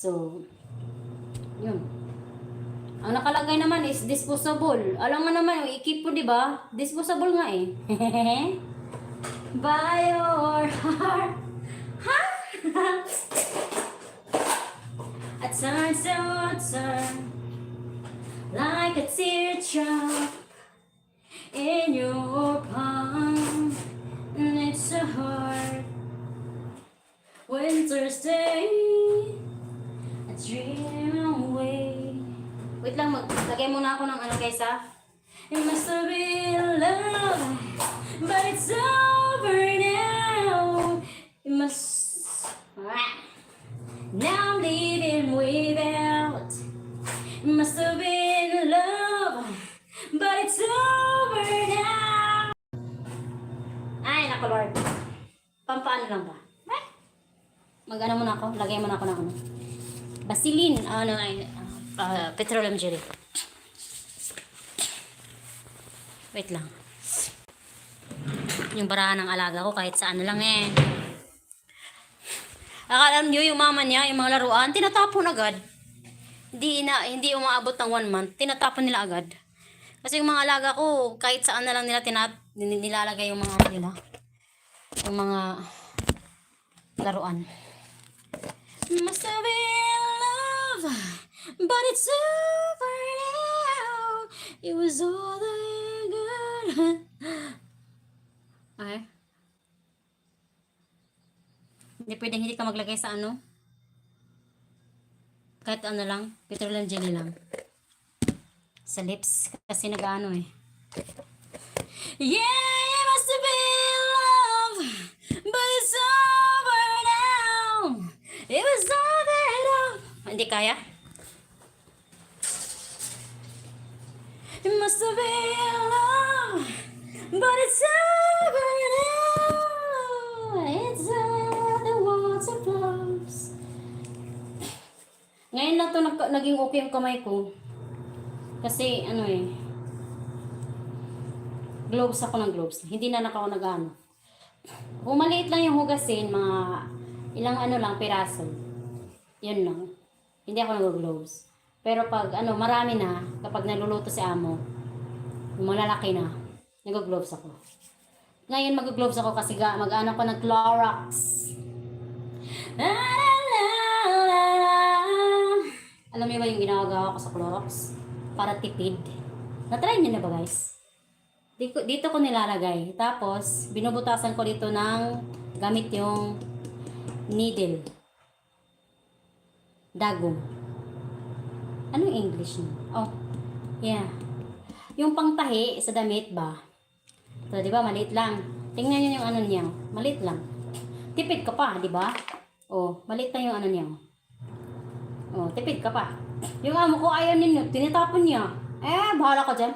So, yun. Ang nakalagay naman is disposable. Alam mo naman, yung ikip po, di ba? Disposable nga eh. By your heart. Ha? I turn so turn like a teardrop in your palm. And it's so hard. Winter's day, I dream away. Wait lang, lagay muna ako ng ano guys ha. It must have been love, but it's over now. It must... Now I'm living without. It must have been love, but it's over now. Ay, naku Lord. Pampaano lang ba? Mag-ano muna ako, lagay muna ako ng ano. Vaseline, petroleum jelly. Wait lang. Yung barahan ng alaga ko kahit saan lang eh. Alam nyo yung mama niya, yung mga laruan, tinatapon agad. Hindi umaabot ng 1 month, tinatapon nila agad. Kasi yung mga alaga ko, kahit saan na lang nila nilalagay yung mga nila. Yung mga laruan. Must have been love, but it's over now. It was all that good. Okay. Hindi pwedeng hindi ka maglagay sa ano. Kahit ano lang, petroleum jelly lang. Sa lips, kasi nag-ano eh. Yeah, it must have been love, but it's over now. It was all that hindi kaya? It must have been love, but it's over now. It's all the water flows. Ngayon lang to naging okay yung kamay ko. Kasi ano eh, gloves ako ng gloves. Hindi na ako nag-ano. Kung maliit lang yung hugasin, mga ilang ano lang, piraso. Yun lang. Hindi ako nag-gloves. Pero pag ano, marami na, kapag naluluto si amo, yung malalaki na, nag-gloves ako. Ngayon mag-gloves ako kasi mag-ano ko ng Clorox. Alam niyo ba yung ginagawa ko sa Clorox? Para tipid. Na-try niyo na ba guys? Dito ko nilalagay. Tapos, binubutasan ko dito ng gamit yung needle. Dagom. Ano yung English niya? Oh, yeah. Yung pangtahi sa damit ba? So, di ba, maliit lang. Tingnan niyo yung ano niya. Maliit lang. Tipid ka pa, di ba? Oh, maliit na yung ano niya. Oh, tipid ka pa. Yung amo ko, ayaw ninyo. Tinitapon niya. Bahala ka dyan.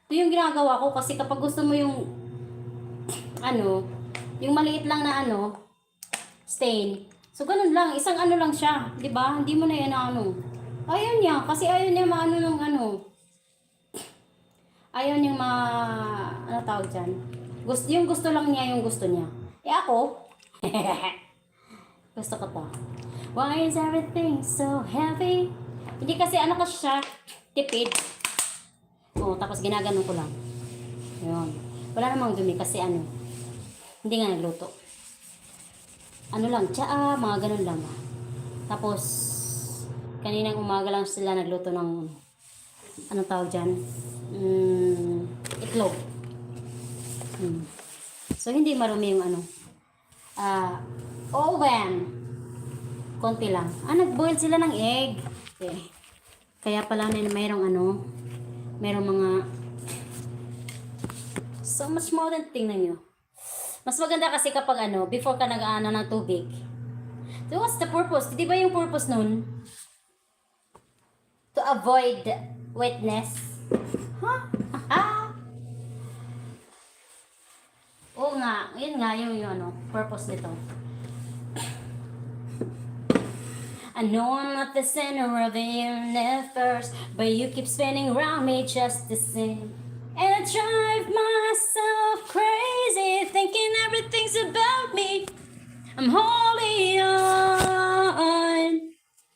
Ito yung ginagawa ko kasi kapag gusto mo yung ano, yung maliit lang na ano, stain. So, ganun lang. Isang ano lang siya. Di ba? Hindi mo na yan ano. Ayaw niya. Kasi ayaw niya maano ng ano. Ayaw niya ano tawag dyan? Yung gusto lang niya yung gusto niya. Ako, gusto ko to. Why is everything so heavy? Hindi kasi ano kasi siya, tipid. Oh, tapos ginaganon ko lang. Ayun. Wala namang dumi kasi ano, hindi nga nagluto. Ano lang, tsaa, mga ganun lang. Tapos, kaninang umaga lang sila nagluto ng, anong tawag dyan? Itlog. So, hindi marumi yung ano. Oven. Konti lang. Nag-boil sila ng egg. Okay. Kaya pala mayroong ano, mayroong mga, so much more than tingnan nyo. Mas maganda kasi kapag ano, before ka nag-ano ng tubig. So, what's the purpose? Di ba yung purpose nun? To avoid wetness. Huh? Oo nga, yun nga yung ano, purpose nito. I know I'm not the center of the universe, but you keep spinning around me just the same. And I drive myself crazy, thinking everything's about me. I'm holding on.